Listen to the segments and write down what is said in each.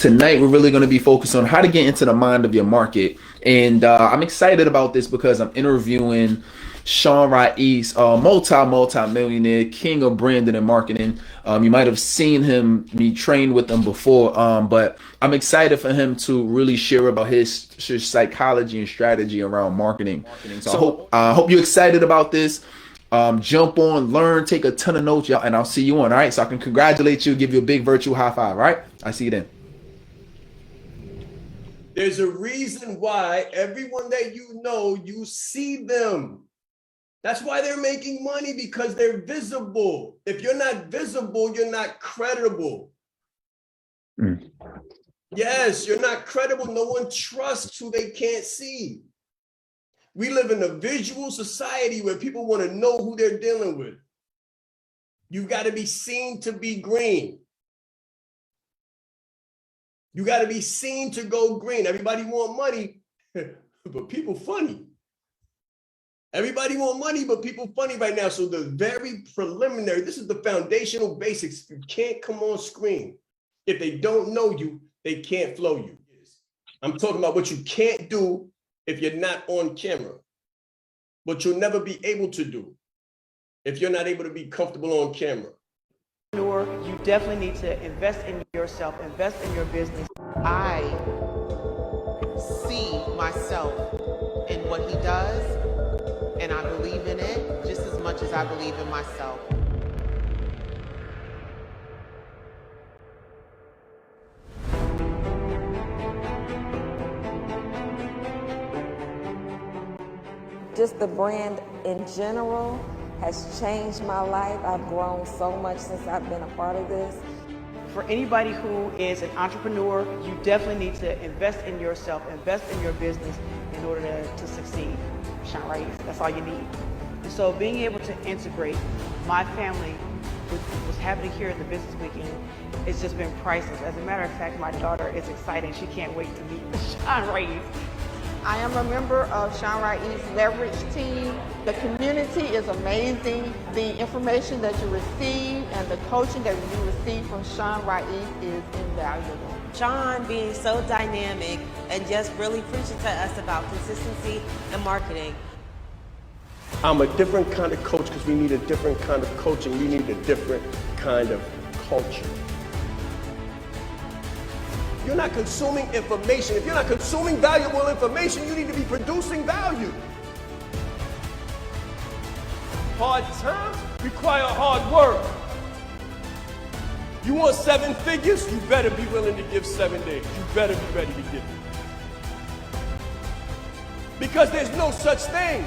Tonight, we're really going to be focused on how to get into the mind of your market. And I'm excited about this because I'm interviewing Shaan Rais, multi-millionaire, king of branding and marketing. You might have seen me train with him before, but I'm excited for him to really share about his psychology and strategy around marketing. So I hope you're excited about this. Jump on, learn, take a ton of notes, y'all, and I'll see you on. All right, so I can congratulate you, give you a big virtual high five. All right, I see you then. There's a reason why everyone that you know, you see them. That's why they're making money, because they're visible. If you're not visible, you're not credible. Yes, you're not credible. No one trusts who they can't see. We live in a visual society where people want to know who they're dealing with. You've got to be seen to be green. You got to be seen to go green. Everybody want money, but people funny. Everybody want money, but people funny right now. So the very preliminary, this is the foundational basics. You can't come on screen. If they don't know you, they can't flow you. I'm talking about what you can't do if you're not on camera, what you'll never be able to do if you're not able to be comfortable on camera. You definitely need to invest in yourself, invest in your business. I see myself in what he does, and I believe in it just as much as I believe in myself. Just the brand in general has changed my life. I've grown so much since I've been a part of this. For anybody who is an entrepreneur, you definitely need to invest in yourself, invest in your business in order to succeed. Shaan Rais, that's all you need. And so being able to integrate my family with what's happening here in the business weekend, it's just been priceless. As a matter of fact, my daughter is excited. She can't wait to meet Shaan Rais. I am a member of Shaan Rais' Leverage team. The community is amazing. The information that you receive and the coaching that you receive from Shaan Rais is invaluable. Shaan being so dynamic and just really preaching to us about consistency and marketing. I'm a different kind of coach because we need a different kind of coaching. We need a different kind of culture. You're not consuming information. If you're not consuming valuable information, you need to be producing value. Hard times require hard work. You want 7 figures? You better be willing to give 7 days. You better be ready to give it. Because there's no such thing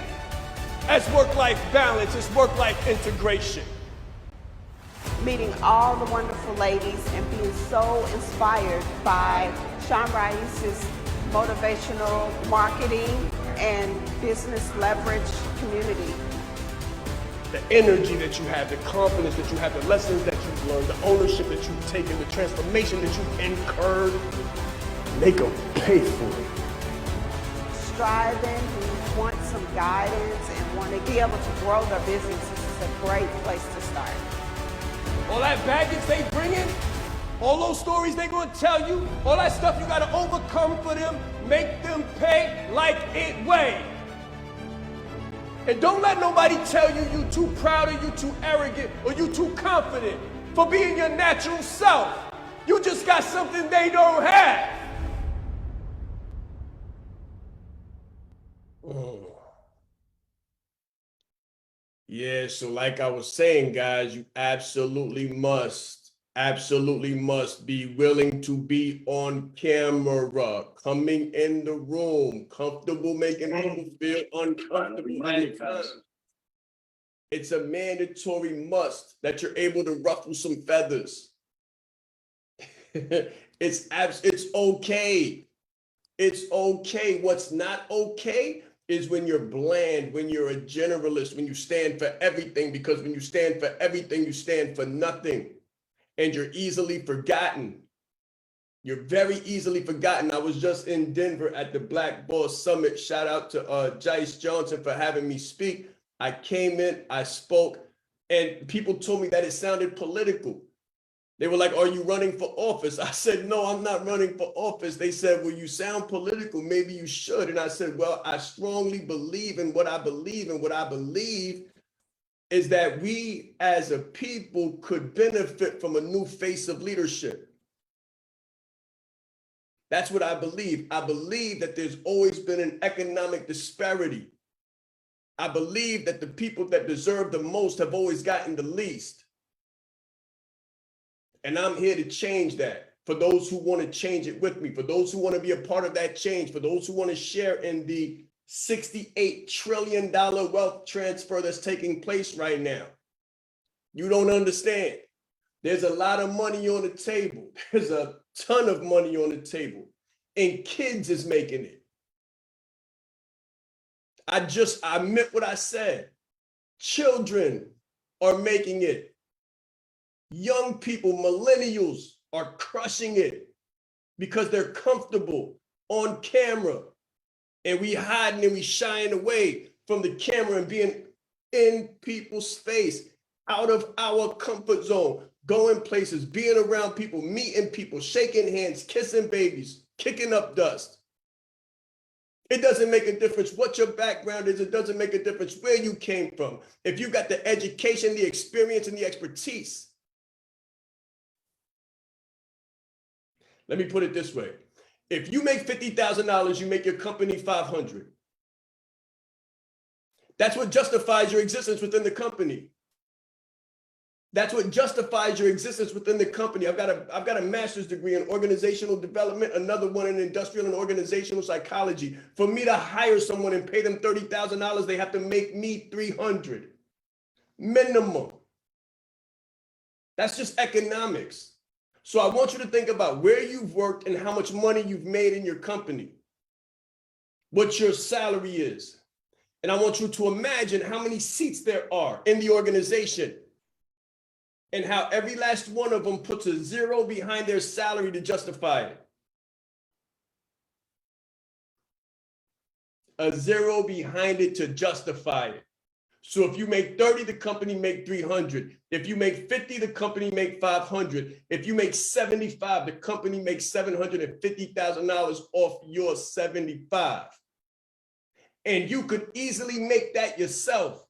as work-life balance. It's work-life integration. Meeting all the wonderful ladies and being so inspired by Shaan Rais' motivational marketing and business leverage community. The energy that you have, the confidence that you have, the lessons that you've learned, the ownership that you've taken, the transformation that you've incurred, make them pay for it. Striving, who want some guidance and want to be able to grow their business, this is a great place to start. All that baggage they bring in, all those stories they gonna tell you, all that stuff you gotta overcome for them, make them pay like it weigh. And don't let nobody tell you you too proud or you too arrogant or you too confident for being your natural self. You just got something they don't have. Yeah, so like I was saying, guys, you absolutely must be willing to be on camera, coming in the room, comfortable, making people feel uncomfortable. It's a mandatory must that you're able to ruffle some feathers. It's okay. It's okay. What's not okay is when you're bland, when you're a generalist, when you stand for everything, because when you stand for everything, you stand for nothing. And you're easily forgotten. You're very easily forgotten. I was just in Denver at the Black Boss Summit. Shout out to Rais Johnson for having me speak. I came in, I spoke, and people told me that it sounded political. They were like, are you running for office? I said, no, I'm not running for office. They said, well, you sound political. Maybe you should. And I said, well, I strongly believe in what I believe. And what I believe is that we as a people could benefit from a new face of leadership. That's what I believe. I believe that there's always been an economic disparity. I believe that the people that deserve the most have always gotten the least. And I'm here to change that for those who want to change it with me, for those who want to be a part of that change, for those who want to share in the $68 trillion wealth transfer that's taking place right now. You don't understand. There's a lot of money on the table. There's a ton of money on the table, and kids is making it. I meant what I said. Children are making it. Young people, millennials are crushing it because they're comfortable on camera, and we hiding and we shying away from the camera and being in people's face, out of our comfort zone, going places, being around people, meeting people, shaking hands, kissing babies, kicking up dust. It doesn't make a difference what your background is. It doesn't make a difference where you came from. If you've got the education, the experience, and the expertise. Let me put it this way. If you make $50,000, you make your company $500. That's what justifies your existence within the company. That's what justifies your existence within the company. I've got a master's degree in organizational development, another one in industrial and organizational psychology. For me to hire someone and pay them $30,000, they have to make me $300 minimum. That's just economics. So I want you to think about where you've worked and how much money you've made in your company, what your salary is. And I want you to imagine how many seats there are in the organization and how every last one of them puts a zero behind their salary to justify it. A zero behind it to justify it. So if you make 30, the company make 300. If you make 50, the company make 500. If you make 75, the company makes $750,000 off your 75. And you could easily make that yourself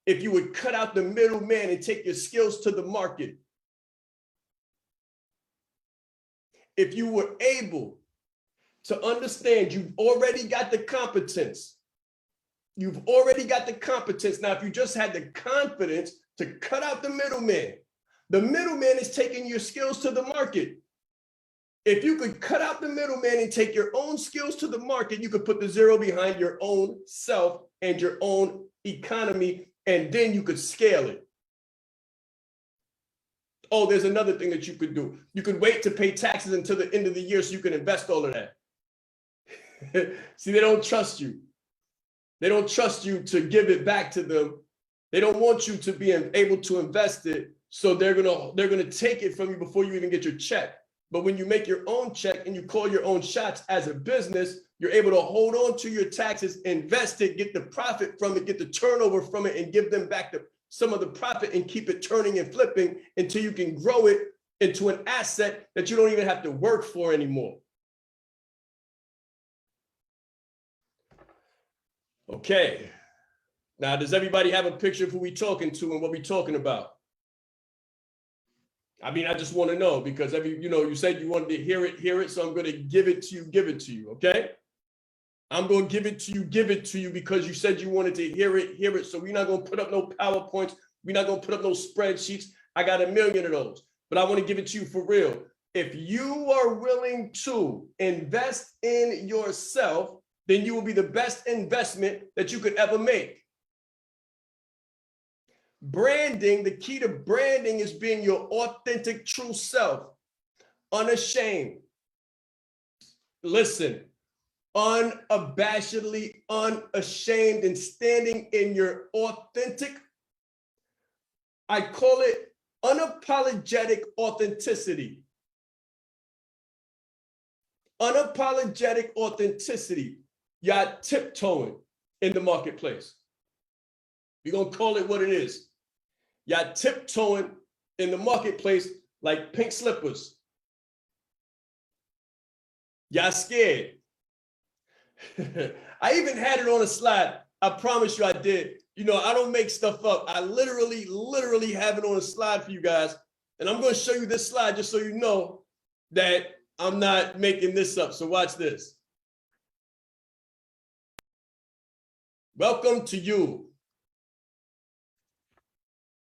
if you would cut out the middleman and take your skills to the market. If you were able to understand you've already got the competence. You've already got the competence. Now, if you just had the confidence to cut out the middleman is taking your skills to the market. If you could cut out the middleman and take your own skills to the market, you could put the zero behind your own self and your own economy, and then you could scale it. Oh, there's another thing that you could do. You could wait to pay taxes until the end of the year so you can invest all of that. See, they don't trust you. They don't trust you to give it back to them. They don't want you to be able to invest it. So they're gonna take it from you before you even get your check. But when you make your own check and you call your own shots as a business, you're able to hold on to your taxes, invest it, get the profit from it, get the turnover from it, and give them back some of the profit and keep it turning and flipping until you can grow it into an asset that you don't even have to work for anymore. Okay, now does everybody have a picture of who we talking to and what we talking about? I mean, I just want to know because you said you wanted to hear it, so I'm going to give it to you, okay? I'm going to give it to you because you said you wanted to hear it. So we're not going to put up no PowerPoints. We're not going to put up no spreadsheets. I got a million of those, but I want to give it to you for real. If you are willing to invest in yourself, then you will be the best investment that you could ever make. Branding, the key to branding is being your authentic, true self, unashamed. Listen, unabashedly unashamed and standing in your authentic, I call it unapologetic authenticity. Unapologetic authenticity. Y'all tiptoeing in the marketplace. We're going to call it what it is. Y'all tiptoeing in the marketplace like pink slippers. Y'all scared. I even had it on a slide. I promise you I did. You know, I don't make stuff up. I literally have it on a slide for you guys. And I'm going to show you this slide just so you know that I'm not making this up. So watch this. Welcome to you.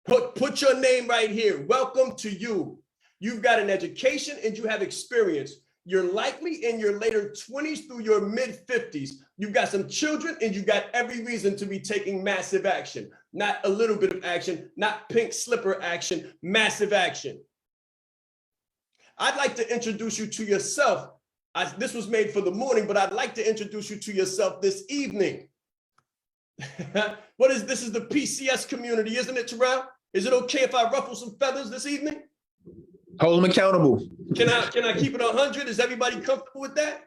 Put your name right here. Welcome to you. You've got an education and you have experience. You're likely in your later 20s through your mid 50s. You've got some children and you've got every reason to be taking massive action. Not a little bit of action, not pink slipper action, massive action. I'd like to introduce you to yourself. This was made for the morning, but I'd like to introduce you to yourself this evening. This is the PCS community, isn't it, Terrell? Is it okay if I ruffle some feathers this evening? Hold them accountable. Can I keep it 100? Is everybody comfortable with that?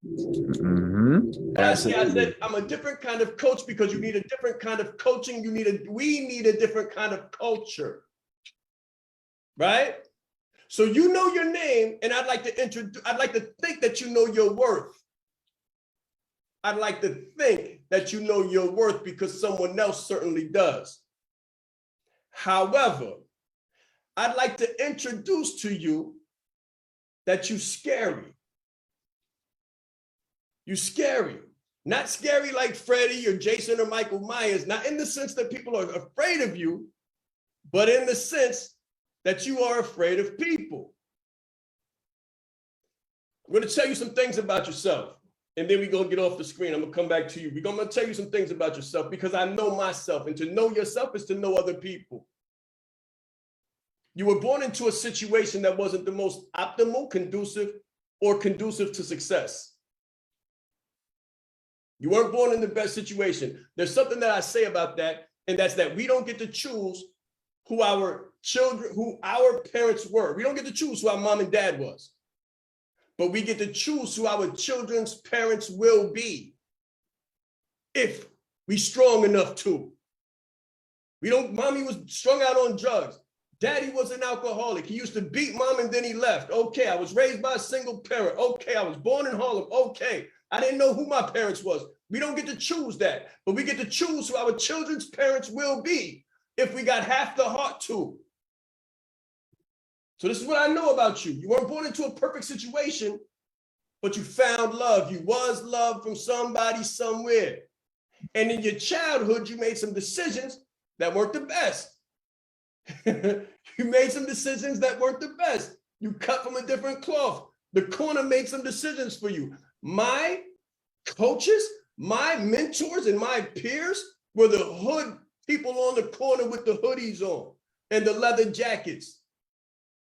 Mm-hmm. I said I'm a different kind of coach because you need a different kind of coaching. We need a different kind of culture, right? So you know your name, and I'd like to think that you know your worth. I'd like to think that you know your worth because someone else certainly does. However, I'd like to introduce to you that you're scary. You're scary. Not scary like Freddy or Jason or Michael Myers, not in the sense that people are afraid of you, but in the sense that you are afraid of people. I'm going to tell you some things about yourself, and then we're going to get off the screen. I'm going to come back to you. I'm going to tell you some things about yourself because I know myself, and to know yourself is to know other people. You were born into a situation that wasn't the most optimal, conducive to success. You weren't born in the best situation. There's something that I say about that, and that's that we don't get to choose who our parents were. We don't get to choose who our mom and dad was, but we get to choose who our children's parents will be if we strong enough to. Mommy was strung out on drugs. Daddy was an alcoholic. He used to beat mom and then he left. Okay, I was raised by a single parent. Okay, I was born in Harlem. Okay, I didn't know who my parents was. We don't get to choose that, but we get to choose who our children's parents will be if we got half the heart to. So this is what I know about you. You weren't born into a perfect situation, but you found love. You was loved from somebody somewhere. And in your childhood, you made some decisions that weren't the best. You made some decisions that weren't the best. You cut from a different cloth. The corner made some decisions for you. My coaches, my mentors, and my peers were the hood people on the corner with the hoodies on and the leather jackets,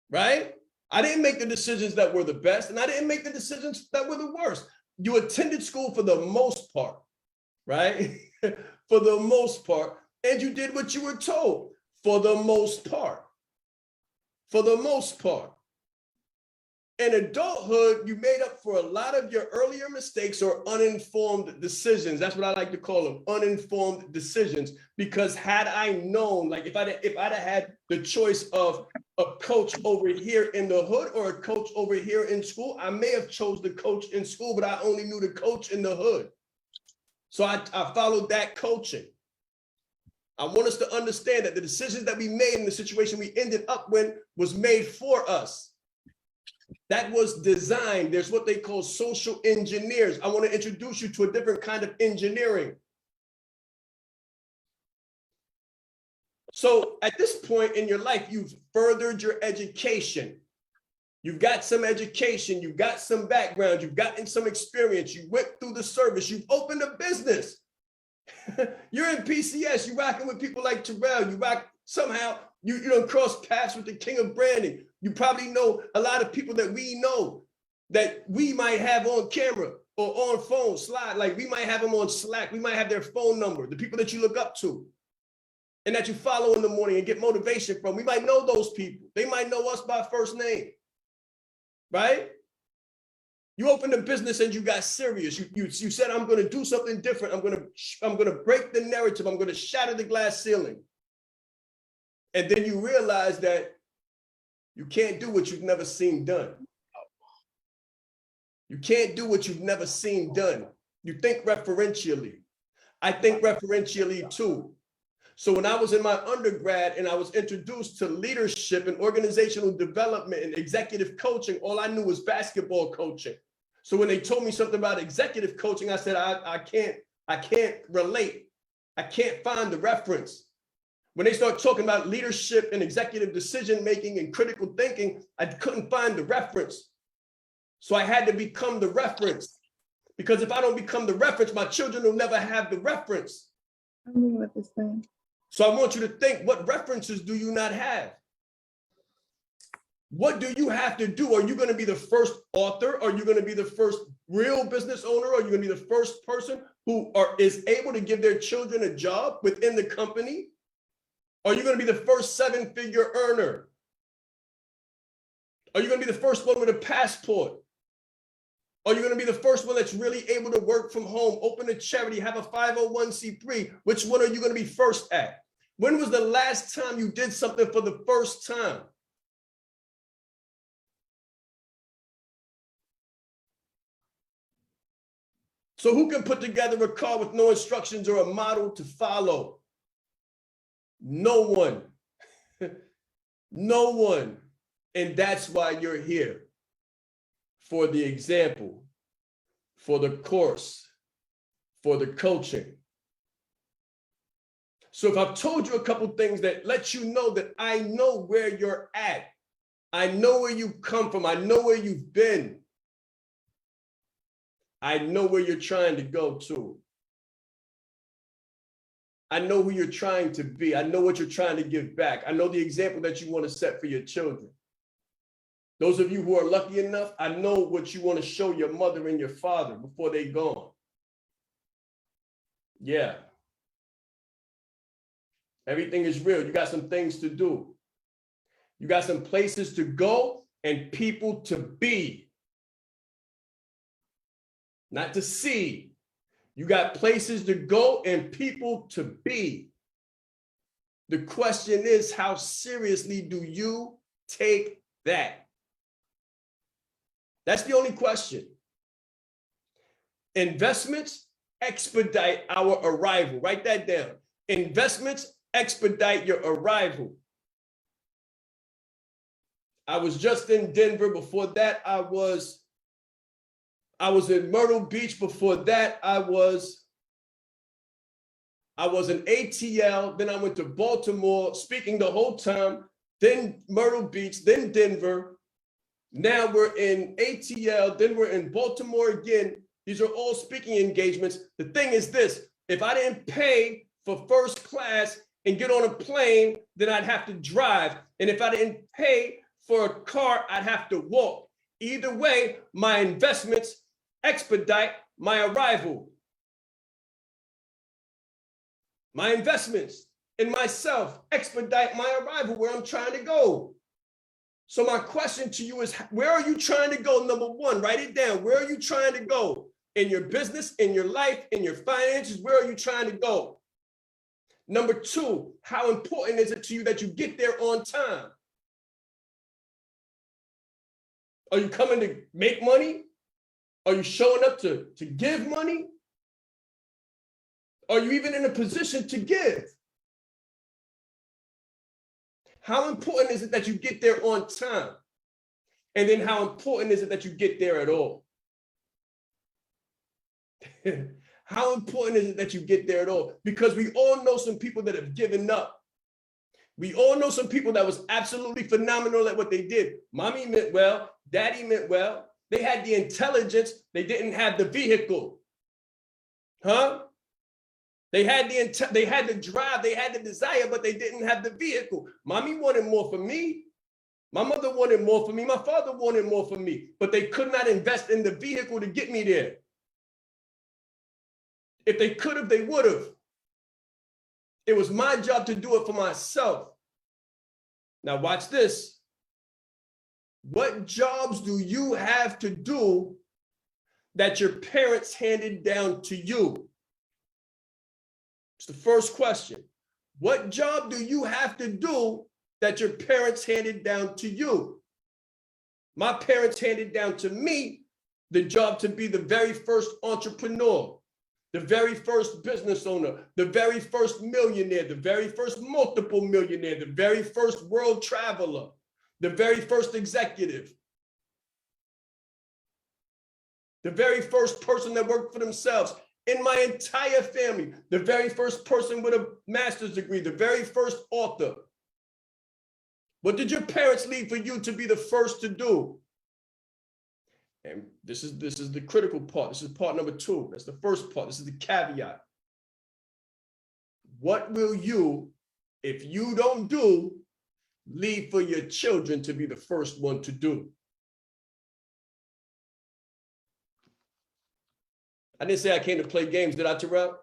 right? I didn't make the decisions that were the best, and I didn't make the decisions that were the worst. You attended school for the most part, right? For the most part, and you did what you were told. For the most part. For the most part. In adulthood, you made up for a lot of your earlier mistakes or uninformed decisions. That's what I like to call them, uninformed decisions. Because had I known, like if I'd have had the choice of a coach over here in the hood or a coach over here in school, I may have chose the coach in school, but I only knew the coach in the hood. So I followed that coaching. I want us to understand that the decisions that we made in the situation we ended up in was made for us. That was designed. There's what they call social engineers. I want to introduce you to a different kind of engineering. So at this point in your life, you've furthered your education. You've got some education, you've got some background, you've gotten some experience, you went through the service, you've opened a business. You're in PCS, you're rocking with people like Terrell, you rock somehow, you don't cross paths with the king of branding. You probably know a lot of people that we know that we might have on camera or on phone slide, like we might have them on Slack, we might have their phone number, the people that you look up to and that you follow in the morning and get motivation from. We might know those people. They might know us by first name, right? You opened a business and you got serious. You said, I'm going to do something different. I'm going to break the narrative. I'm going to shatter the glass ceiling. And then you realize that You can't do what you've never seen done. You can't do what you've never seen done. You think referentially. I think referentially too. So when I was in my undergrad and I was introduced to leadership and organizational development and executive coaching, all I knew was basketball coaching. So when they told me something about executive coaching, I said, I can't relate. I can't find the reference. When they start talking about leadership and executive decision-making and critical thinking, I couldn't find the reference. So I had to become the reference, because if I don't become the reference, my children will never have the reference. I'm looking at this thing. So I want you to think, what references do you not have? What do you have to do? Are you going to be the first author? Are you going to be the first real business owner? Are you going to be the first person who is able to give their children a job within the company? Are you going to be the first 7-figure earner? Are you going to be the first one with a passport? Are you going to be the first one that's really able to work from home, open a charity, have a 501c3? Which one are you going to be first at? When was the last time you did something for the first time? So who can put together a car with no instructions or a model to follow? No one. No one. And that's why you're here. For the example, for the course, for the coaching. So if I've told you a couple things that let you know that I know where you're at, I know where you come from, I know where you've been, I know where you're trying to go to. I know who you're trying to be. I know what you're trying to give back. I know the example that you want to set for your children. Those of you who are lucky enough, I know what you want to show your mother and your father before they're gone. Yeah. Everything is real. You got some things to do. You got some places to go and people to be. Not to see. You got places to go and people to be. The question is, how seriously do you take that? That's the only question. Investments expedite our arrival. Write that down. Investments expedite your arrival. I was just in Denver. Before that, I was in Myrtle Beach. Before that, I was in ATL. Then I went to Baltimore, speaking the whole time. Then Myrtle Beach, then Denver. Now we're in ATL, then we're in Baltimore again. These are all speaking engagements. The thing is this, if I didn't pay for first class and get on a plane, then I'd have to drive. And if I didn't pay for a car, I'd have to walk. Either way, my investments expedite my arrival. My investments in myself expedite my arrival where I'm trying to go. So my question to you is, where are you trying to go? Number one, write it down. Where are you trying to go? In your business, in your life, in your finances, where are you trying to go? Number two, how important is it to you that you get there on time? Are you coming to make money? Are you showing up to give money? Are you even in a position to give? How important is it that you get there on time? And then how important is it that you get there at all? How important is it that you get there at all? Because we all know some people that have given up. We all know some people that was absolutely phenomenal at what they did. Mommy meant well, daddy meant well. They had the intelligence, they didn't have the vehicle. Huh? They had the drive, they had the desire, but they didn't have the vehicle. Mommy wanted more for me. My mother wanted more for me. My father wanted more for me, but they could not invest in the vehicle to get me there. If they could have, they would have. It was my job to do it for myself. Now watch this. What jobs do you have to do that your parents handed down to you? It's the first question. What job do you have to do that your parents handed down to you. My parents handed down to me the job to be the very first entrepreneur, the very first business owner, the very first millionaire, the very first multiple millionaire, the very first world traveler, the very first executive, the very first person that worked for themselves in my entire family, the very first person with a master's degree, the very first author. What did your parents leave for you to be the first to do? And this is the critical part. This is part number 2. That's the first part. This is the caveat. What will you, if you don't do, leave for your children to be the first one to do? I didn't say I came to play games, did I, Terrell?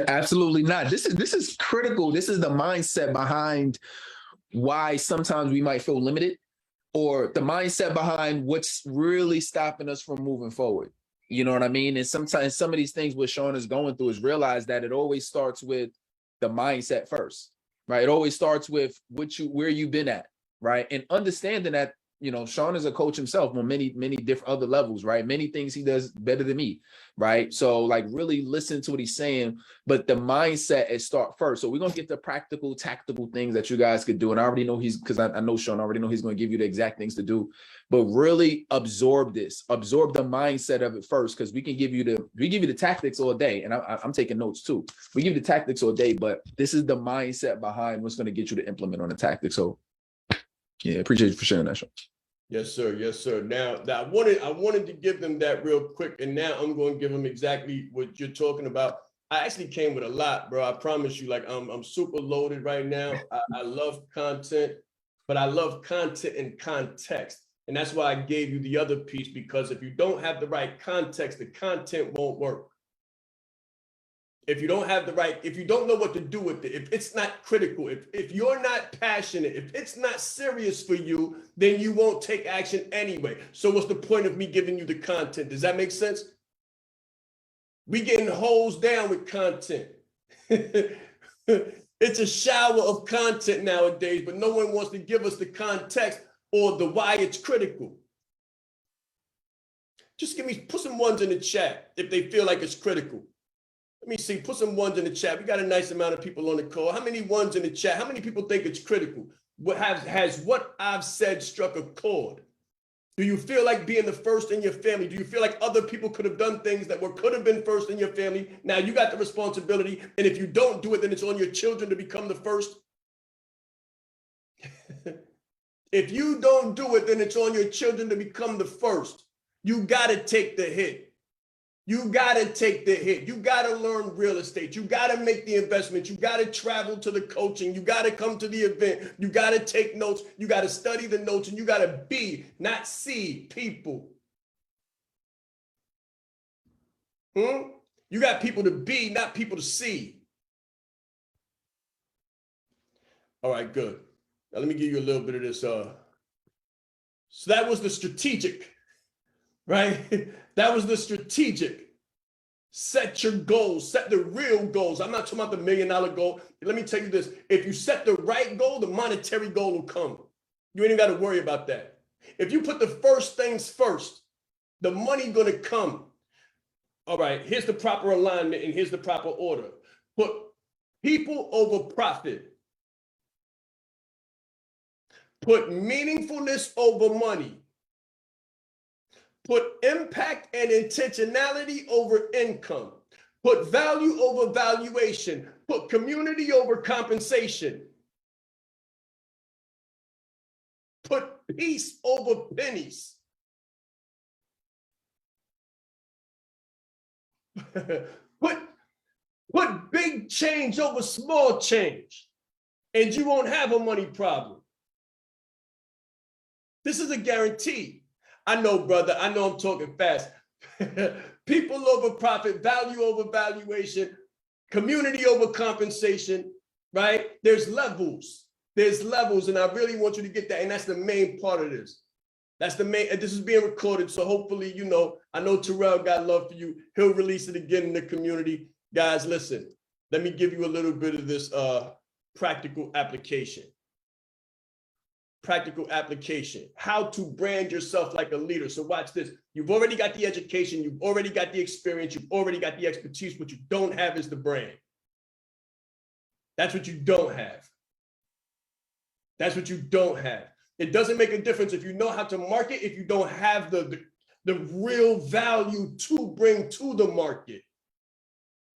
Absolutely not. This is critical. This is the mindset behind why sometimes we might feel limited, or the mindset behind what's really stopping us from moving forward. You know what I mean? And sometimes some of these things what Shaan is going through is realize that it always starts with the mindset first, right? It always starts with where you've been at, right? And understanding that, you know, Shaan is a coach himself on many different other levels, right? Many things he does better than me, right? So like really listen to what he's saying, but the mindset is start first. So we're going to get the practical, tactical things that you guys could do. And I already know because I know Shaan, I already know he's going to give you the exact things to do, but really absorb the mindset of it first, because we give you the tactics all day. And I'm taking notes too. We give you the tactics all day, but this is the mindset behind what's going to get you to implement on the tactics. So yeah, appreciate you for sharing that, Shaan. Yes, sir. Yes, sir. Now, I wanted to give them that real quick, and now I'm going to give them exactly what you're talking about. I actually came with a lot, bro. I promise you. Like, I'm super loaded right now. I love content, but I love content in context, and that's why I gave you the other piece, because if you don't have the right context, the content won't work. If you don't know what to do with it, if it's not critical, if you're not passionate, if it's not serious for you, then you won't take action anyway. So what's the point of me giving you the content? Does that make sense? We getting hosed down with content. It's a shower of content nowadays, but no one wants to give us the context or the why it's critical. Just put some ones in the chat if they feel like it's critical. Let me see, put some ones in the chat. We got a nice amount of people on the call. How many ones in the chat? How many people think it's critical? Has what I've said struck a chord? Do you feel like being the first in your family? Do you feel like other people could have done things that could have been first in your family? Now you got the responsibility, and if you don't do it, then it's on your children to become the first. If you don't do it, then it's on your children to become the first. You got to take the hit. You got to take the hit. You got to learn real estate. You got to make the investment. You got to travel to the coaching. You got to come to the event. You got to take notes. You got to study the notes, and you got to be, not see, people. You got people to be, not people to see. All right, good. Now let me give you a little bit of this. So that was the strategic, right? That was the strategic. Set your goals, set the real goals. I'm not talking about the $1 million goal. Let me tell you this. If you set the right goal, the monetary goal will come. You ain't even got to worry about that. If you put the first things first, the money going to come. All right, here's the proper alignment and here's the proper order. Put people over profit. Put meaningfulness over money. Put impact and intentionality over income. Put value over valuation. Put community over compensation. Put peace over pennies. Put big change over small change, and you won't have a money problem. This is a guarantee. I know, brother. I know I'm talking fast. People over profit, value over valuation, community over compensation, right? There's levels. There's levels, and I really want you to get that. And that's the main part of this. That's the main, and this is being recorded. So hopefully, you know, I know Terrell got love for you. He'll release it again in the community. Guys, listen, let me give you a little bit of this practical application. Practical application, how to brand yourself like a leader. So watch this. You've already got the education, you've already got the experience, you've already got the expertise. What you don't have is the brand. That's what you don't have. That's what you don't have. It doesn't make a difference if you know how to market, if you don't have the real value to bring to the market.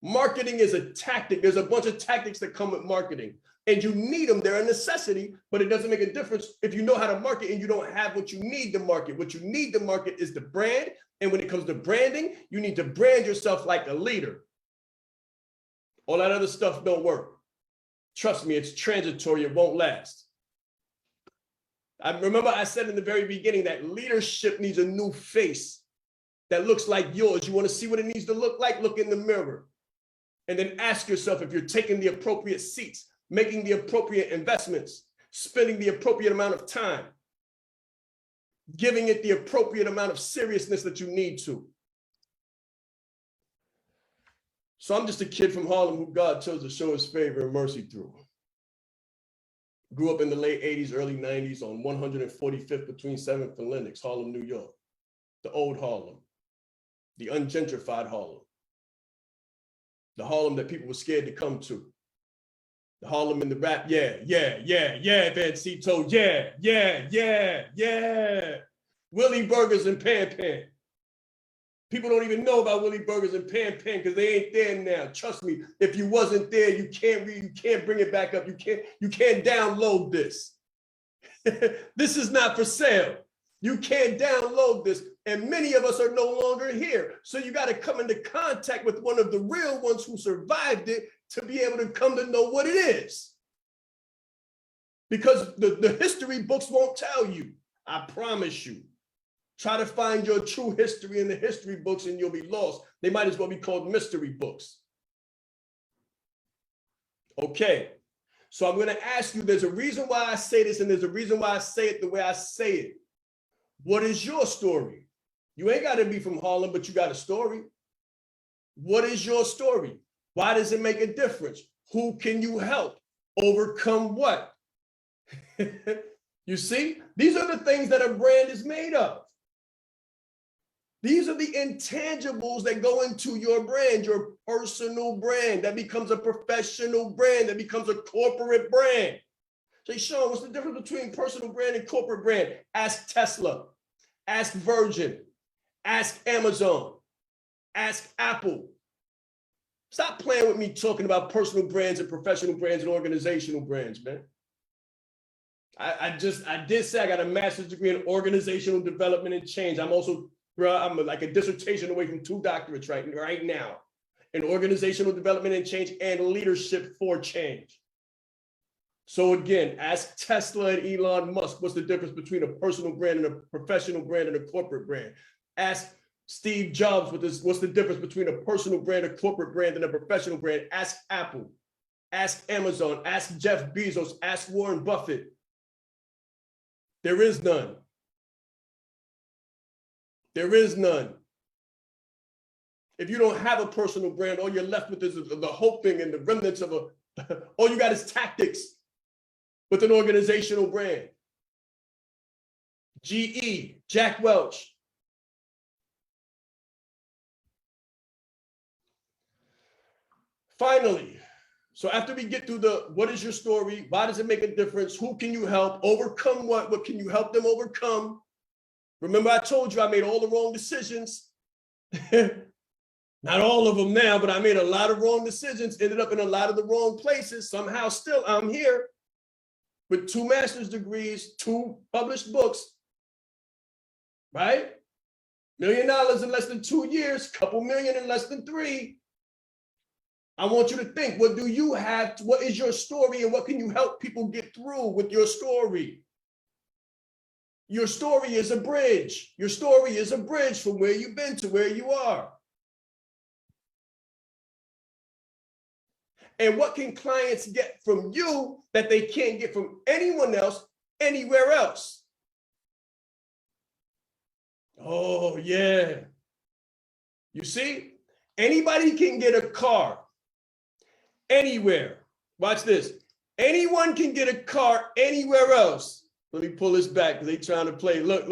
Marketing is a tactic. There's a bunch of tactics that come with marketing. And you need them. They're a necessity, but it doesn't make a difference if you know how to market and you don't have what you need to market. What you need to market is the brand. And when it comes to branding, you need to brand yourself like a leader. All that other stuff don't work. Trust me, it's transitory. It won't last. I remember I said in the very beginning that leadership needs a new face that looks like yours. You want to see what it needs to look like? Look in the mirror. And then ask yourself if you're taking the appropriate seats, making the appropriate investments, spending the appropriate amount of time, giving it the appropriate amount of seriousness that you need to. So I'm just a kid from Harlem who God chose to show his favor and mercy through. Grew up in the late 80s, early 90s on 145th between 7th and Lenox, Harlem, New York. The old Harlem, the ungentrified Harlem. The Harlem that people were scared to come to. The Harlem in the rap, yeah, Vancito, yeah. Willie Burgers and Pan Pan. People don't even know about Willie Burgers and Pan Pan because they ain't there now. Trust me, if you wasn't there, you can't bring it back up. You can't download this. This is not for sale. You can't download this. And many of us are no longer here. So you got to come into contact with one of the real ones who survived it to be able to come to know what it is. Because the history books won't tell you. I promise you. Try to find your true history in the history books and you'll be lost. They might as well be called mystery books. Okay. So I'm going to ask you, there's a reason why I say this and there's a reason why I say it the way I say it. What is your story? You ain't got to be from Harlem, but you got a story. What is your story? Why does it make a difference? Who can you help? Overcome what? You see, these are the things that a brand is made of. These are the intangibles that go into your brand, your personal brand that becomes a professional brand, that becomes a corporate brand. Say, Shaan, what's the difference between personal brand and corporate brand? Ask Tesla, ask Virgin, ask Amazon, ask Apple. Stop playing with me talking about personal brands and professional brands and organizational brands, man. I did say I got a master's degree in organizational development and change. I'm like a dissertation away from 2 doctorates right now in organizational development and change and leadership for change. So again, ask Tesla and Elon Musk, what's the difference between a personal brand and a professional brand and a corporate brand? Ask Steve Jobs, what's the difference between a personal brand, a corporate brand, and a professional brand? Ask Apple, ask Amazon, ask Jeff Bezos, ask Warren Buffett. There is none. There is none. If you don't have a personal brand, all you're left with is the hoping and the remnants of all you got is tactics with an organizational brand. GE, Jack Welch. Finally, so after we get through what is your story? Why does it make a difference? Who can you help? Overcome what? What can you help them overcome? Remember, I told you I made all the wrong decisions. Not all of them now, but I made a lot of wrong decisions, ended up in a lot of the wrong places. Somehow still I'm here with 2 master's degrees, 2 published books, right? $1 million in less than 2 years, couple million in less than 3. I want you to think, what do you have? What is your story and what can you help people get through with your story? Your story is a bridge. Your story is a bridge from where you've been to where you are. And what can clients get from you that they can't get from anyone else, anywhere else? Oh, yeah. You see, anybody can get a car. anywhere. Watch this. Anyone can get a car anywhere else. Let me pull this back because they trying to play. Look.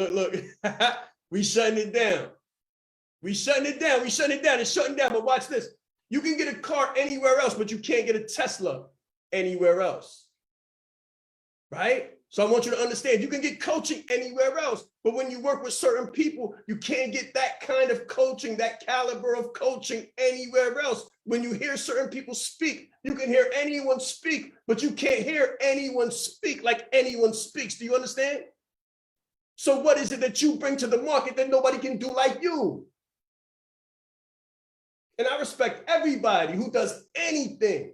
We shutting it down. We shutting it down. It's shutting down. But watch this. You can get a car anywhere else, but you can't get a Tesla anywhere else. Right? So I want you to understand, you can get coaching anywhere else, but when you work with certain people, you can't get that kind of coaching, that caliber of coaching anywhere else. When you hear certain people speak, you can hear anyone speak, but you can't hear anyone speak like anyone speaks. Do you understand? So what is it that you bring to the market that nobody can do like you? And I respect everybody who does anything,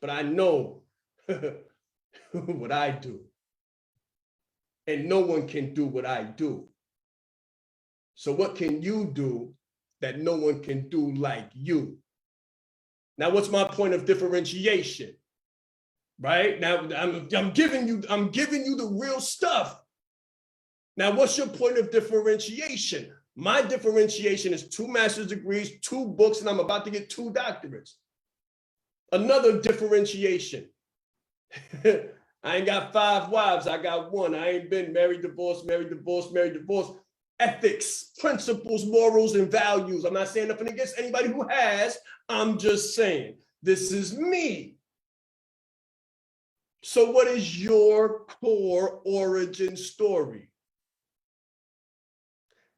but I know what I do. And no one can do what I do. So what can you do that no one can do like you? Now, what's my point of differentiation? Right? Now, I'm giving you the real stuff. Now, what's your point of differentiation? My differentiation is 2 master's degrees, 2 books, and I'm about to get 2 doctorates. Another differentiation. I ain't got 5 wives, I got 1. I ain't been married, divorced, married, divorced, married, divorced. Ethics, principles, morals, and values. I'm not saying nothing against anybody who has. I'm just saying, this is me. So what is your core origin story?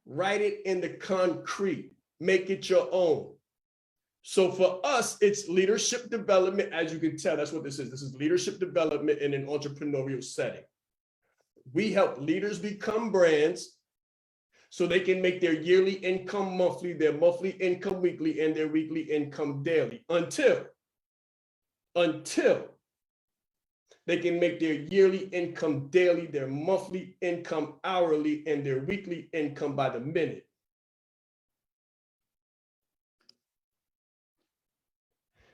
Write it in the concrete. Make it your own. So for us, it's leadership development. As you can tell, that's what this is. This is leadership development in an entrepreneurial setting. We help leaders become brands so they can make their yearly income monthly, their monthly income weekly, and their weekly income daily until they can make their yearly income daily, their monthly income hourly, and their weekly income by the minute.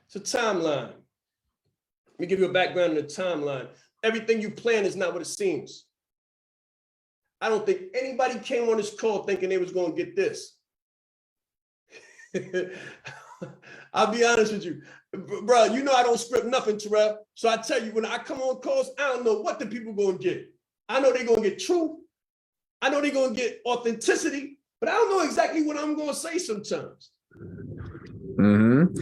It's a timeline. Let me give you a background on the timeline. Everything you plan is not what it seems. I don't think anybody came on this call thinking they was going to get this. I'll be honest with you. Bro, you know I don't script nothing, Terrell. So I tell you, when I come on calls, I don't know what the people going to get. I know they're going to get truth. I know they're going to get authenticity, but I don't know exactly what I'm going to say sometimes. And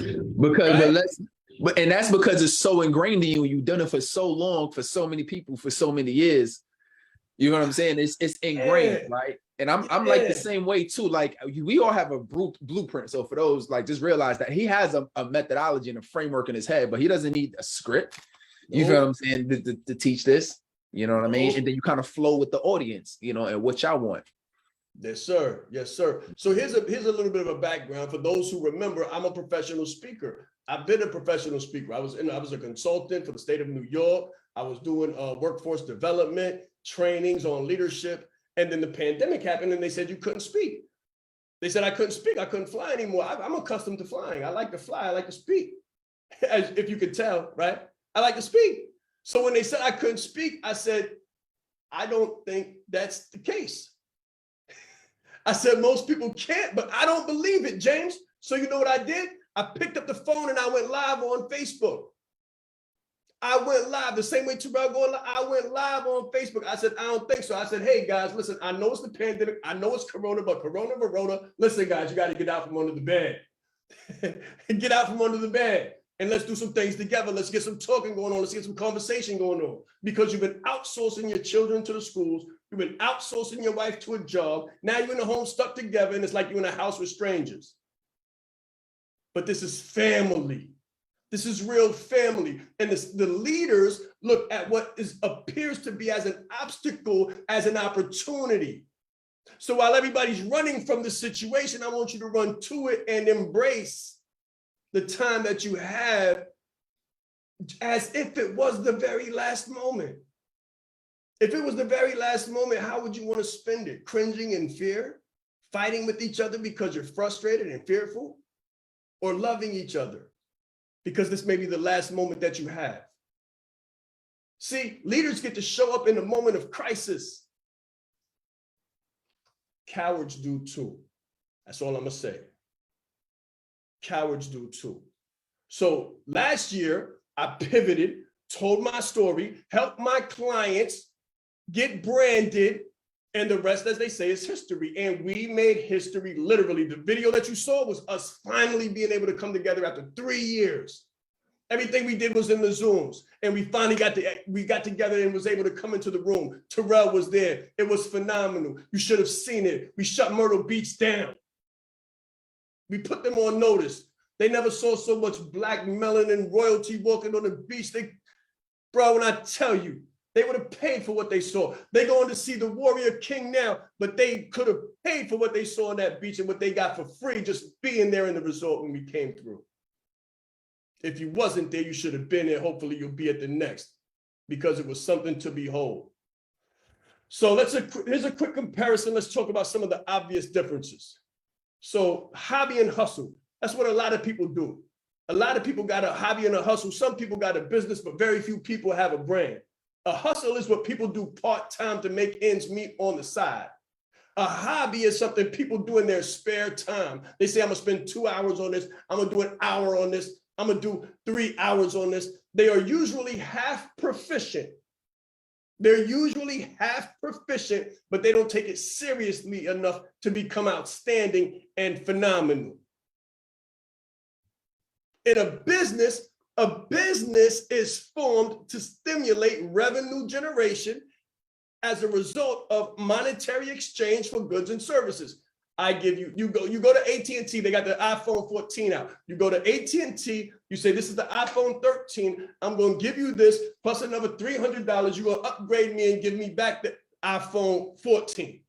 that's because it's so ingrained in you. You've done it for so long, for so many people, for so many years. You know what I'm saying? It's ingrained, right? And I'm like the same way too. Like we all have a blueprint. So for those, like, just realize that he has a methodology and a framework in his head, but he doesn't need a script. You feel what I'm saying? To teach this. You know what I mean? And then you kind of flow with the audience, you know, and what y'all want. Yes, sir. Yes, sir. So here's a little bit of a background for those who remember. I'm a professional speaker. I've been a professional speaker. I was a consultant for the state of New York. I was doing workforce development, trainings on leadership. And then the pandemic happened and they said you couldn't speak. They said I couldn't speak. I couldn't fly anymore. I'm accustomed to flying. I like to fly. I like to speak. As if you could tell, right? I like to speak. So when they said I couldn't speak, I said, I don't think that's the case. I said, most people can't, but I don't believe it, James. So you know what I did? I picked up the phone and I went live on Facebook. I went live the same way Terrell going live. I went live on Facebook. I said, I don't think so. I said, hey guys, listen, I know it's the pandemic. I know it's Corona, but Corona. Listen, guys, you got to get out from under the bed. Get out from under the bed. And let's do some things together. Let's get some talking going on. Let's get some conversation going on. Because you've been outsourcing your children to the schools. You've been outsourcing your wife to a job. Now you're in a home stuck together and it's like you're in a house with strangers. But this is family. This is real family. And the leaders look at what appears to be as an obstacle as an opportunity. So while everybody's running from the situation, I want you to run to it and embrace the time that you have as if it was the very last moment. If it was the very last moment, how would you want to spend it? Cringing in fear? Fighting with each other because you're frustrated and fearful? Or loving each other because this may be the last moment that you have? See, leaders get to show up in the moment of crisis. Cowards do too. That's all I'm going to say. Cowards do too. So last year, I pivoted, told my story, helped my clients get branded, and the rest, as they say, is history. And we made history literally. The video that you saw was us finally being able to come together after 3 years. Everything we did was in the Zooms, and we finally got together and was able to come into the room. Terrell was there. It was phenomenal. You should have seen it. We shut Myrtle Beach down. We put them on notice. They never saw so much black melanin royalty walking on the beach. Bro, when I tell you, they would have paid for what they saw. They going to see the Warrior King now, but they could have paid for what they saw on that beach and what they got for free just being there in the resort when we came through. If you wasn't there, you should have been there. Hopefully you'll be at the next, because it was something to behold. So here's a quick comparison. Let's talk about some of the obvious differences. So hobby and hustle, that's what a lot of people do. A lot of people got a hobby and a hustle. Some people got a business, but very few people have a brand. A hustle is what people do part-time to make ends meet on the side. A hobby is something people do in their spare time. They say, I'm gonna spend 2 hours on this. I'm gonna do an hour on this. I'm gonna do 3 hours on this. They are usually half proficient. They're usually half proficient, but they don't take it seriously enough to become outstanding and phenomenal. In a business is formed to stimulate revenue generation as a result of monetary exchange for goods and services. I give you go to AT&T, they got the iPhone 14 out. You go to AT&T, you say, this is the iPhone 13. I'm going to give you this plus another $300. You're going to upgrade me and give me back the iPhone 14.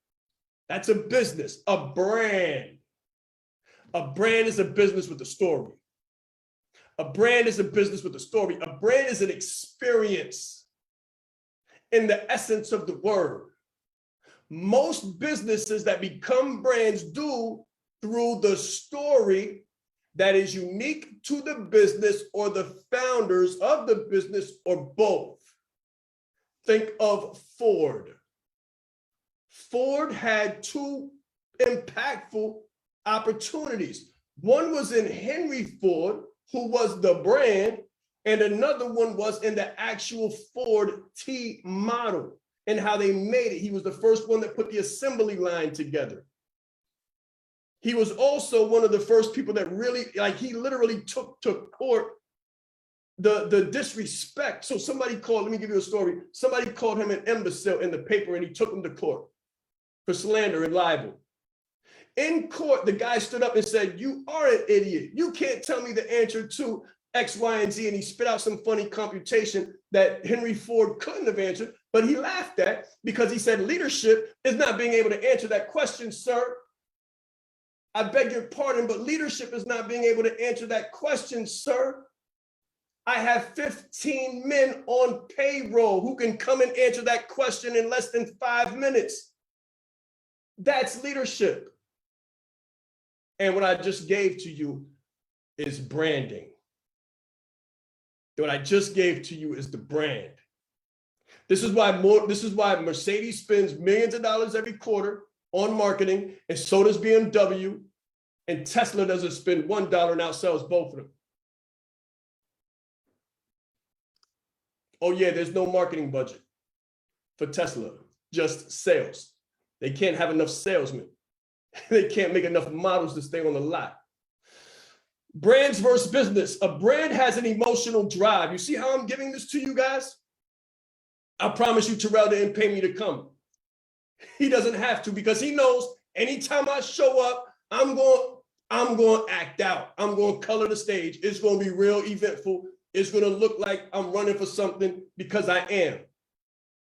That's a business, a brand. A brand is a business with a story. A brand is a business with a story. A brand is an experience in the essence of the word. Most businesses that become brands do through the story that is unique to the business or the founders of the business or both. Think of Ford. Ford had two impactful opportunities. One was in Henry Ford, who was the brand, and another one was in the actual Ford T model and how they made it. He was the first one that put the assembly line together. He was also one of the first people that really, he literally took to court the disrespect. So somebody called, let me give you a story. Somebody called him an imbecile in the paper and he took him to court for slander and libel. In court, the guy stood up and said, you are an idiot. You can't tell me the answer to X, Y, and Z. And he spit out some funny computation that Henry Ford couldn't have answered, but he laughed at because he said leadership is not being able to answer that question, sir. I beg your pardon, but leadership is not being able to answer that question, sir. I have 15 men on payroll who can come and answer that question in less than 5 minutes. That's leadership. And what I just gave to you is branding. What I just gave to you is the brand. This is why Mercedes spends millions of dollars every quarter on marketing, and so does BMW, and Tesla doesn't spend $1 and outsells both of them. Oh yeah, there's no marketing budget for Tesla, just sales. They can't have enough salesmen. They can't make enough models to stay on the lot. Brands versus business. A brand has an emotional drive. You see how I'm giving this to you guys? I promise you, Terrell didn't pay me to come. He doesn't have to, because he knows anytime I show up, I'm going to act out. I'm going to color the stage. It's going to be real eventful. It's going to look like I'm running for something, because I am.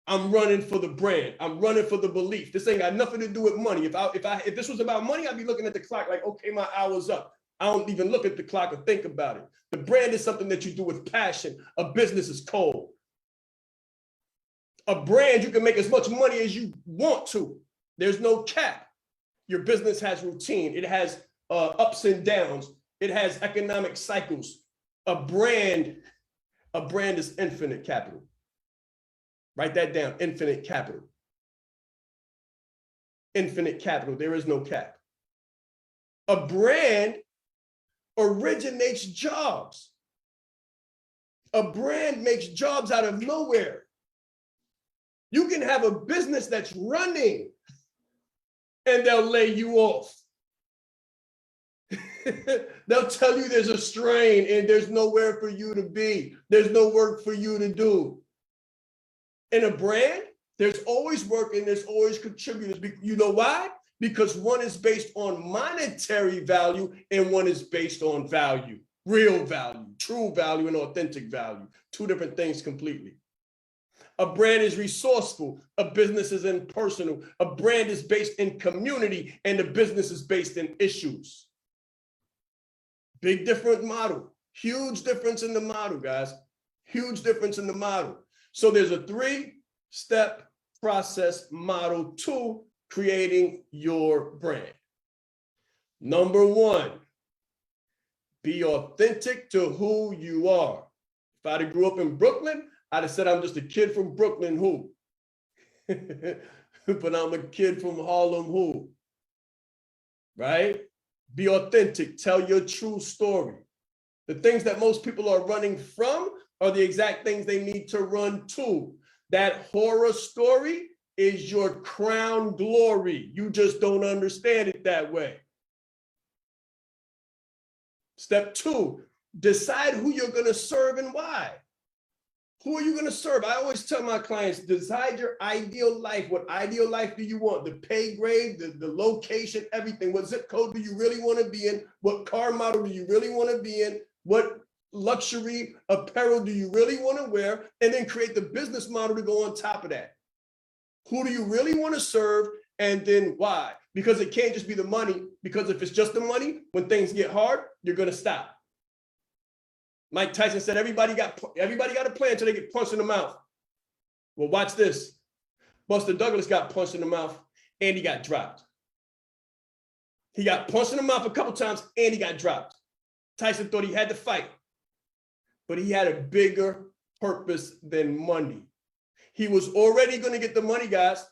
I'm running for the brand. I'm running for the belief. This ain't got nothing to do with money. If this was about money, I'd be looking at the clock like, okay, my hour's up. I don't even look at the clock or think about it. The brand is something that you do with passion. A business is cold. A brand, you can make as much money as you want to. There's no cap. Your business has routine. It has ups and downs. It has economic cycles. A brand is infinite capital. Write that down, infinite capital. Infinite capital, there is no cap. A brand originates jobs. A brand makes jobs out of nowhere. You can have a business that's running and they'll lay you off. They'll tell you there's a strain and there's nowhere for you to be. There's no work for you to do. In a brand, there's always work and there's always contributors. You know why? Because one is based on monetary value and one is based on value, real value, true value, and authentic value. Two different things completely. A brand is resourceful. A business is impersonal. A brand is based in community and a business is based in issues. Big different model. Huge difference in the model, guys. Huge difference in the model. So there's a 3-step process model to creating your brand. Number 1, be authentic to who you are. If I'd have grew up in Brooklyn, I'd have said I'm just a kid from Brooklyn who. But I'm a kid from Harlem who. Right? Be authentic. Tell your true story. The things that most people are running from are the exact things they need to run to. That horror story is your crown glory. You just don't understand it that way. Step 2, decide who you're going to serve and why. Who are you going to serve? I always tell my clients, decide your ideal life. What ideal life do you want? The pay grade, the location, everything. What zip code do you really want to be in? What car model do you really want to be in? What luxury apparel do you really want to wear? And then create the business model to go on top of that. Who do you really want to serve? And then why? Because it can't just be the money. Because if it's just the money, when things get hard, you're going to stop. Mike Tyson said, everybody got a plan until they get punched in the mouth. Well, watch this. Buster Douglas got punched in the mouth and he got dropped. He got punched in the mouth a couple times and he got dropped. Tyson thought he had to fight, but he had a bigger purpose than money. He was already going to get the money, guys.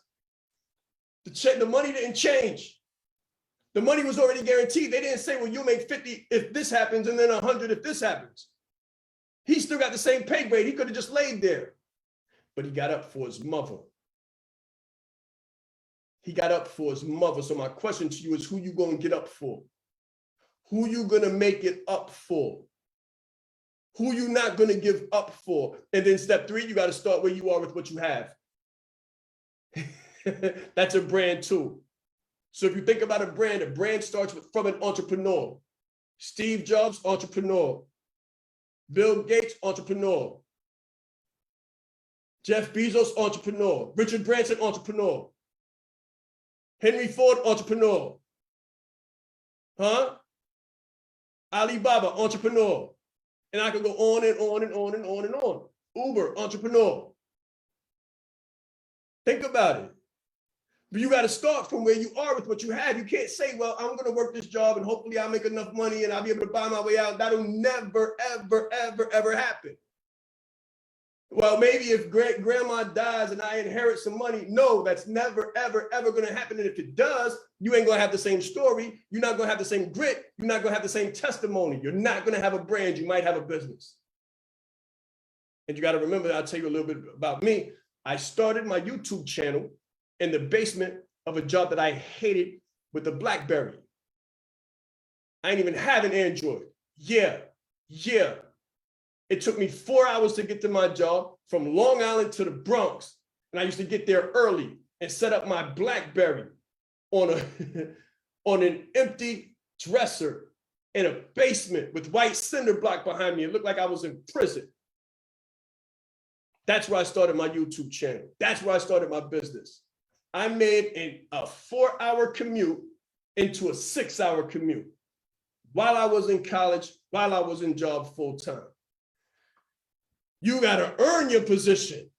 The money didn't change. The money was already guaranteed. They didn't say, well, you'll make 50 if this happens and then 100 if this happens. He still got the same pay grade. He could have just laid there, but he got up for his mother. He got up for his mother. So my question to you is, who you going to get up for? Who you going to make it up for? Who you not going to give up for? And then step 3, you got to start where you are with what you have. That's a brand too. So if you think about a brand starts from an entrepreneur. Steve Jobs, entrepreneur. Bill Gates, entrepreneur. Jeff Bezos, entrepreneur. Richard Branson, entrepreneur. Henry Ford, entrepreneur. Alibaba, entrepreneur. And I could go on and on and on and on and on. Uber, entrepreneur. Think about it. But you got to start from where you are with what you have. You can't say, well, I'm going to work this job and hopefully I'll make enough money and I'll be able to buy my way out. That'll never, ever, ever, ever happen. Well, maybe if grandma dies and I inherit some money. No, that's never, ever, ever going to happen. And if it does, you ain't going to have the same story. You're not going to have the same grit. You're not going to have the same testimony. You're not going to have a brand. You might have a business. And you got to remember, I'll tell you a little bit about me. I started my YouTube channel in the basement of a job that I hated with a BlackBerry. I ain't even have an Android. Yeah. It took me 4 hours to get to my job from Long Island to the Bronx. And I used to get there early and set up my BlackBerry on an empty dresser in a basement with white cinder block behind me. It looked like I was in prison. That's where I started my YouTube channel. That's where I started my business. I made a 4-hour commute into a 6-hour commute while I was in college, while I was in job full time. You got to earn your position.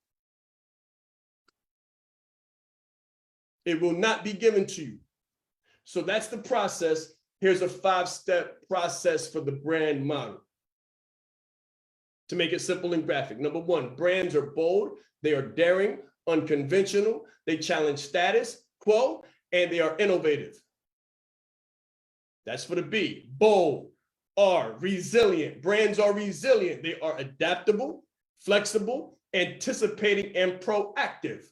It will not be given to you. So that's the process. Here's a 5-step process for the brand model. To make it simple and graphic. Number 1, brands are bold. They are daring, unconventional. They challenge status quo, and they are innovative. That's for the B, bold. are resilient. Brands are resilient. They are adaptable, flexible, anticipating, and proactive.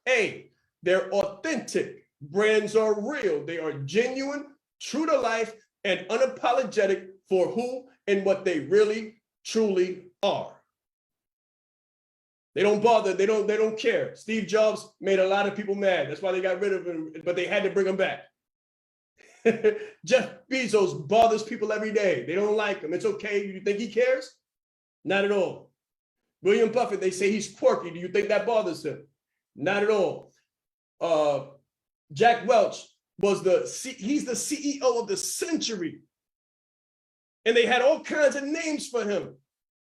A, they're authentic. Brands are real. They are genuine, true to life, and unapologetic for who and what they really, truly are. They don't bother. They don't care. Steve Jobs made a lot of people mad. That's why they got rid of him, but they had to bring him back. Jeff Bezos bothers people every day. They don't like him. It's okay. You think he cares? Not at all. William Buffett, they say he's quirky. Do you think that bothers him? Not at all. Jack Welch was he's the CEO of the century. And they had all kinds of names for him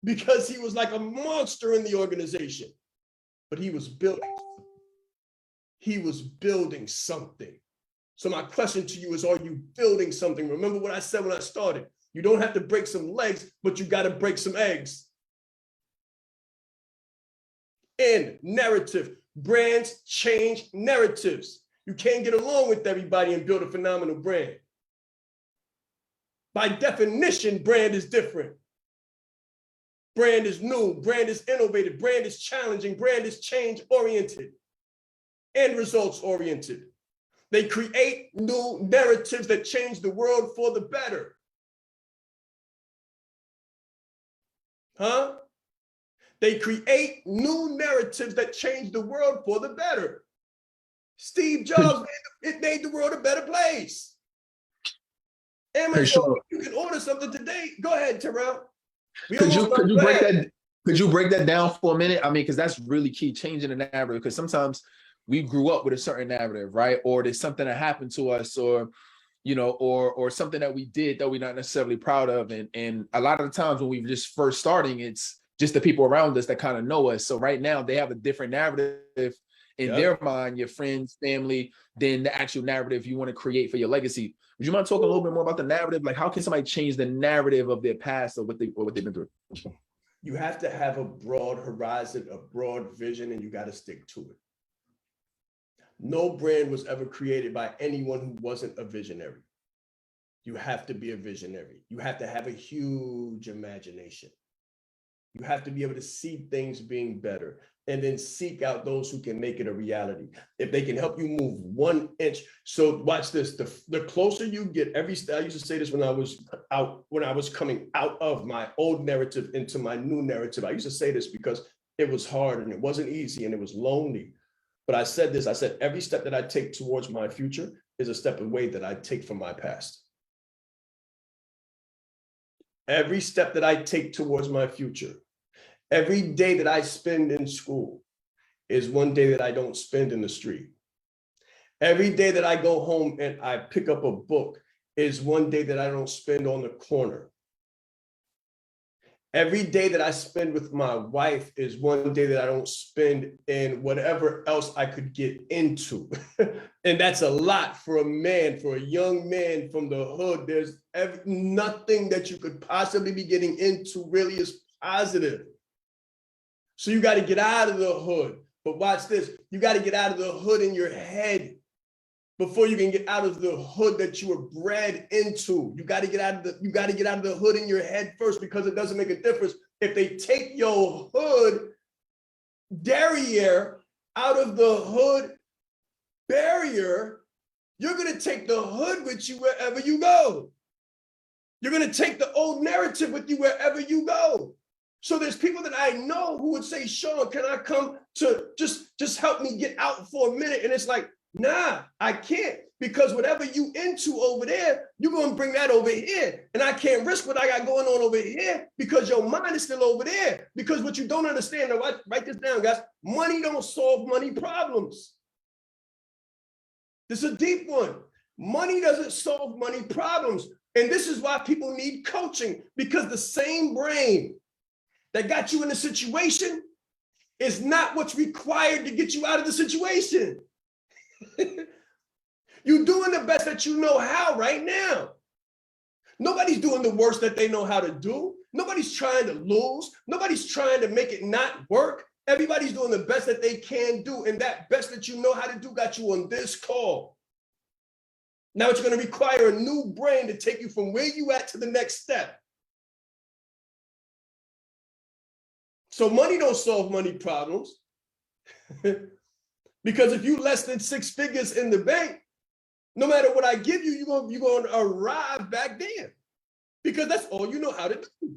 because he was like a monster in the organization. But he was building something. So my question to you is, are you building something? Remember what I said when I started. You don't have to break some legs, but you got to break some eggs. And narrative. Brands change narratives. You can't get along with everybody and build a phenomenal brand. By definition, brand is different. Brand is new. Brand is innovative. Brand is challenging. Brand is change-oriented and results-oriented. They create new narratives that change the world for the better. Huh? They create new narratives that change the world for the better. Steve Jobs made the world a better place. Amazon, you can order something today. Go ahead, Terrell. Could you break that down for a minute? I mean, because that's really key, changing the narrative. Because sometimes we grew up with a certain narrative, right? Or there's something that happened to us, or or something that we did that we're not necessarily proud of. And a lot of the times when we're just first starting, it's just the people around us that kind of know us. So right now they have a different narrative in their mind, your friends, family, than the actual narrative you want to create for your legacy. Would you mind talking a little bit more about the narrative? Like, how can somebody change the narrative of their past or what they've been through? You have to have a broad horizon, a broad vision, and you got to stick to it. No brand was ever created by anyone who wasn't a visionary. You have to be a visionary. You have to have a huge imagination. You have to be able to see things being better and then seek out those who can make it a reality. If they can help you move 1 inch. So watch this, the closer you get, I used to say this when I was coming out of my old narrative into my new narrative. I used to say this because it was hard and it wasn't easy and it was lonely. But I said this, I said, every step that I take towards my future is a step away that I take from my past. Every step that I take towards my future, every day that I spend in school is one day that I don't spend in the street. Every day that I go home and I pick up a book is one day that I don't spend on the corner. Every day that I spend with my wife is one day that I don't spend in whatever else I could get into. And that's a lot for a man, for a young man from the hood. There's nothing that you could possibly be getting into really is positive. So you got to get out of the hood. But watch this. You got to get out of the hood in your head before you can get out of the hood that you were bred into. You got to get out of the hood in your head first, because it doesn't make a difference if they take your hood derriere out of the hood barrier. You're going to take the hood with you wherever you go. You're going to take the old narrative with you wherever you go. So there's people that I know who would say, Shaan, can I come to just help me get out for a minute? And it's like, nah, I can't, because whatever you into over there, you're going to bring that over here. And I can't risk what I got going on over here because your mind is still over there. Because what you don't understand, now write this down, guys, money don't solve money problems. This is a deep one. Money doesn't solve money problems. And this is why people need coaching, because the same brain that got you in the situation is not what's required to get you out of the situation. You're doing the best that you know how right now. Nobody's doing the worst that they know how to do. Nobody's trying to lose. Nobody's trying to make it not work. Everybody's doing the best that they can do. And that best that you know how to do got you on this call. Now it's going to require a new brain to take you from where you at to the next step. So money don't solve money problems. Because if you less than 6 figures in the bank, no matter what I give you, you're going to arrive back there. Because that's all you know how to do.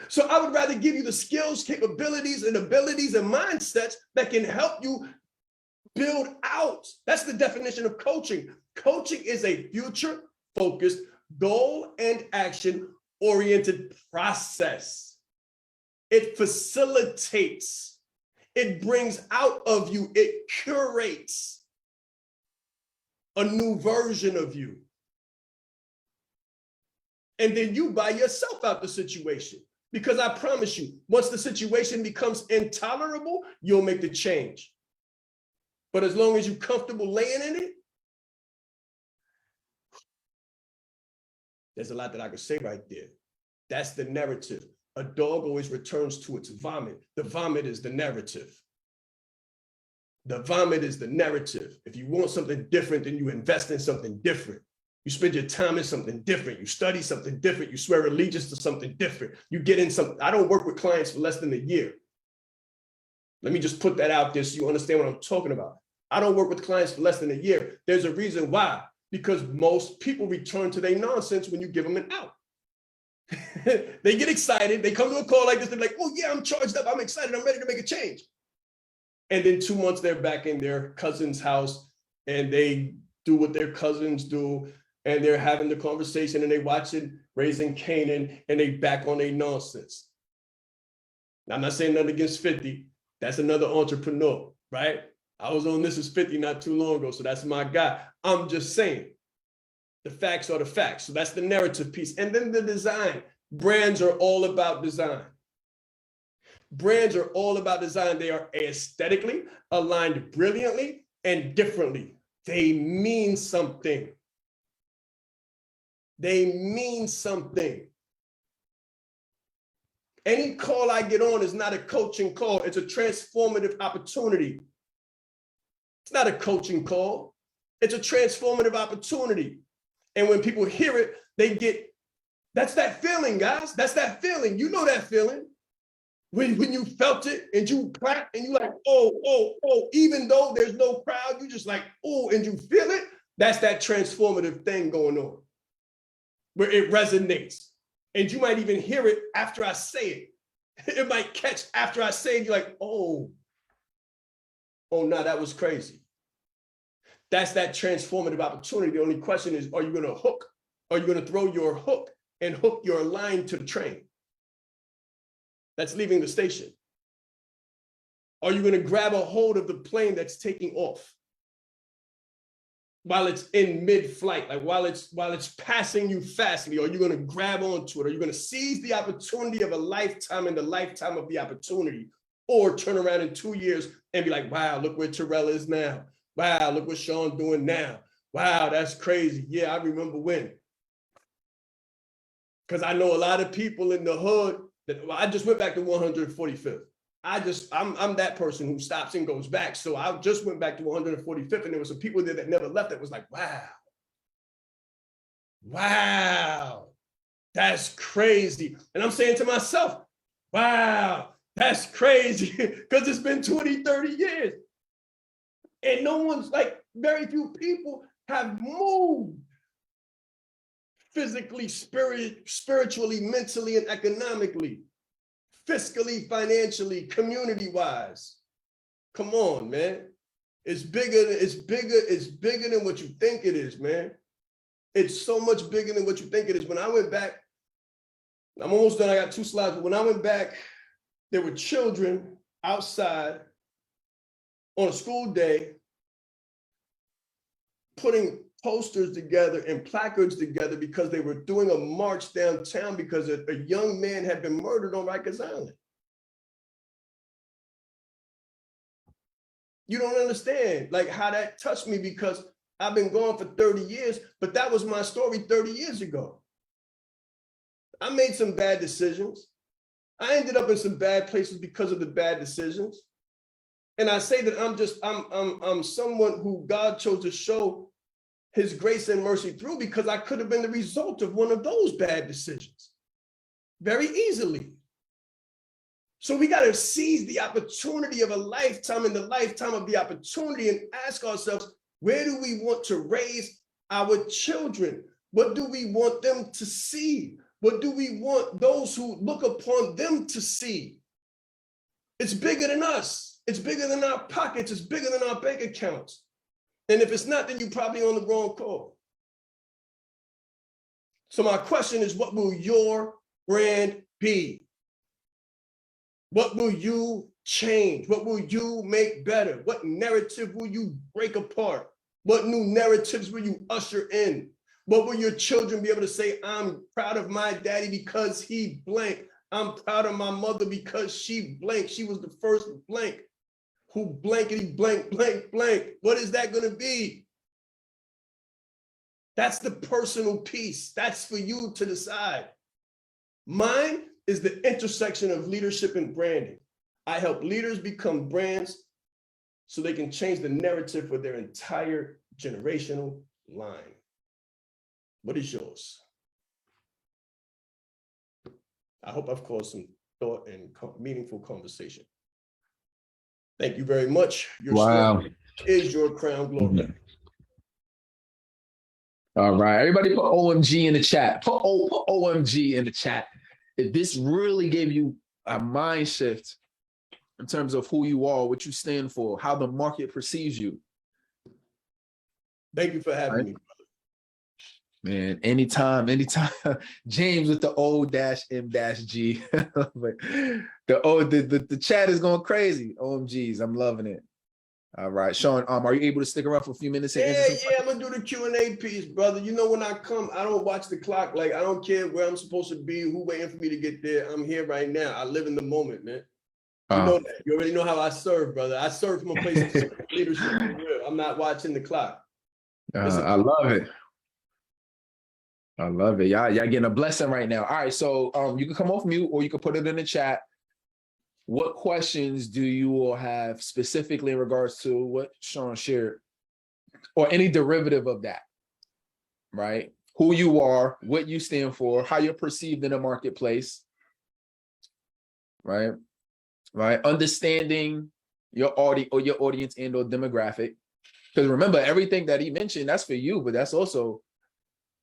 So I would rather give you the skills, capabilities, and abilities and mindsets that can help you build out. That's the definition of coaching. Coaching is a future-focused, goal and action-oriented process. It facilitates. It brings out of you. It curates a new version of you. And then you buy yourself out the situation. Because I promise you, once the situation becomes intolerable, you'll make the change. But as long as you're comfortable laying in it, there's a lot that I could say right there. That's the narrative. A dog always returns to its vomit. The vomit is the narrative. The vomit is the narrative. If you want something different, then you invest in something different. You spend your time in something different. You study something different. You swear allegiance to something different. You get in something. I don't work with clients for less than a year. Let me just put that out there so you understand what I'm talking about. I don't work with clients for less than a year. There's a reason why. Because most people return to their nonsense when you give them an out. They get excited. They come to a call like this. They're like, oh yeah, I'm charged up. I'm excited. I'm ready to make a change. And then 2 months, they're back in their cousin's house and they do what their cousins do. And they're having the conversation and they watching Raising Canaan and they back on their nonsense. Now, I'm not saying nothing against 50. That's another entrepreneur, right? I was on This Is 50 not too long ago, so that's my guy. I'm just saying, the facts are the facts. So that's the narrative piece. And then the design. Brands are all about design. Brands are all about design. They are aesthetically aligned brilliantly and differently. They mean something. They mean something. Any call I get on is not a coaching call. It's a transformative opportunity. It's not a coaching call. It's a transformative opportunity. And when people hear it, they get, that's that feeling, guys. That's that feeling. You know that feeling. When you felt it and you clapped and you like, oh, even though there's no crowd, you just like, oh, and you feel it. That's that transformative thing going on where it resonates. And you might even hear it after I say it. It might catch after I say it. You're like, oh, no, that was crazy. That's that transformative opportunity. The only question is, are you going to hook? Are you going to throw your hook and hook your line to the train that's leaving the station? Are you going to grab a hold of the plane that's taking off while it's in mid-flight, like while it's passing you fastly? Are you going to grab onto it? Are you going to seize the opportunity of a lifetime and the lifetime of the opportunity, or turn around in 2 years and be like, wow, look where Terrell is now. Wow, look what Shaan doing now. Wow, that's crazy. Yeah, I remember when. Because I know a lot of people in the hood that, well, I just went back to 145th. I'm that person who stops and goes back. So I just went back to 145th, and there were some people there that never left that was like, wow, that's crazy. And I'm saying to myself, wow, that's crazy, because it's been 20, 30 years. And no one's like, very few people have moved physically, spiritually, mentally, and economically, fiscally, financially, community-wise. Come on, man. It's bigger than what you think it is, man. It's so much bigger than what you think it is. When I went back, I'm almost done, I got 2 slides, but when I went back, there were children outside on a school day putting posters together and placards together because they were doing a march downtown because a young man had been murdered on Rikers Island. You don't understand like how that touched me, because I've been gone for 30 years, but that was my story 30 years ago. I made some bad decisions. I ended up in some bad places because of the bad decisions. And I say that I'm someone who God chose to show his grace and mercy through, because I could have been the result of one of those bad decisions very easily. So we got to seize the opportunity of a lifetime in the lifetime of the opportunity and ask ourselves, where do we want to raise our children? What do we want them to see? What do we want those who look upon them to see? It's bigger than us. It's bigger than our pockets. It's bigger than our bank accounts. And if it's not, then you're probably on the wrong call. So my question is, what will your brand be? What will you change? What will you make better? What narrative will you break apart? What new narratives will you usher in? What will your children be able to say, I'm proud of my daddy because he blank. I'm proud of my mother because she blank. She was the first blank who blankety blank, blank, blank. What is that going to be? That's the personal piece. That's for you to decide. Mine is the intersection of leadership and branding. I help leaders become brands so they can change the narrative for their entire generational line. What is yours? I hope I've caused some thought and meaningful conversation. Thank you very much. Your story is your crown glory. All right, everybody put OMG in the chat. Put OMG in the chat. If this really gave you a mind shift in terms of who you are, what you stand for, how the market perceives you. Thank you for having me. Man, anytime. James with the O-M-G. the chat is going crazy. OMGs, I'm loving it. All right, Shaan, are you able to stick around for a few minutes? Yeah, I'm gonna do the Q&A piece, brother. You know, when I come, I don't watch the clock. Like, I don't care where I'm supposed to be, who waiting for me to get there. I'm here right now. I live in the moment, man. You know that. You already know how I serve, brother. I serve from a place of leadership. I'm not watching the clock. I love it. I love it. Y'all getting a blessing right now. All right, so you can come off mute or you can put it in the chat. What questions do you all have specifically in regards to what Shaan shared, or any derivative of that, right? Who you are, what you stand for, how you're perceived in the marketplace, right? Understanding your audience and or demographic. Because remember, everything that he mentioned, that's for you, but that's also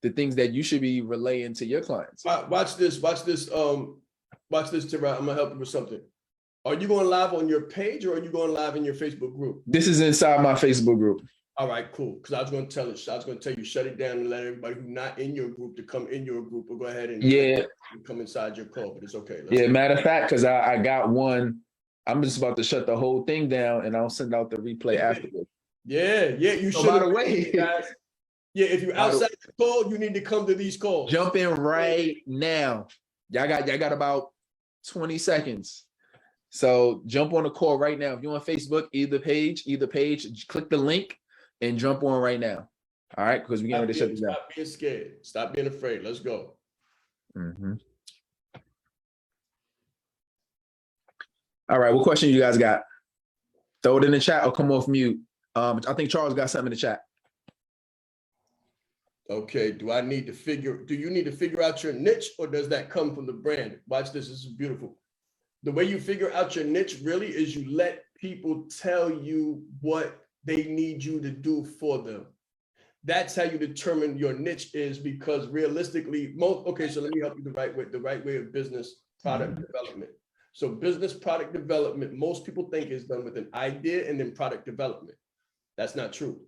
the things that you should be relaying to your clients. Watch this, Terrell. I'm gonna help you with something. Are you going live on your page or are you going live in your Facebook group? This is inside my Facebook group. All right, cool. Because I was going to tell you, shut it down and let everybody who's not in your group to come in your group, or go ahead and come inside your call. But it's okay. Matter of fact, because I got one, I'm just about to shut the whole thing down and I'll send out the replay afterwards. Yeah, you should. By the way, guys. Yeah, if you're outside the call, you need to come to these calls. Jump in right now. Y'all got about 20 seconds. So jump on the call right now. If you're on Facebook, either page, click the link and jump on right now. All right, because we're getting ready to shut this down. Stop being scared. Stop being afraid. Let's go. All right, what question you guys got? Throw it in the chat or come off mute. I think Charles got something in the chat. Okay, do you need to figure out your niche, or does that come from the brand? Watch this is beautiful. The way you figure out your niche really is you let people tell you what they need you to do for them. That's how you determine your niche is, because realistically, so let me help you the right way of business product development. So business product development, most people think is done with an idea and then product development. That's not true.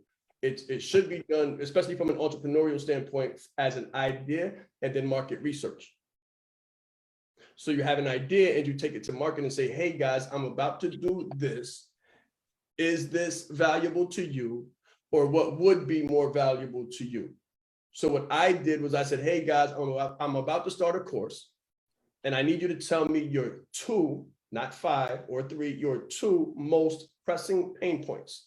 It should be done, especially from an entrepreneurial standpoint, as an idea and then market research. So you have an idea and you take it to market and say, hey guys, I'm about to do this. Is this valuable to you? Or what would be more valuable to you? So what I did was I said, hey guys, I'm about to start a course and I need you to tell me your 2, not 5 or 3, your 2 most pressing pain points.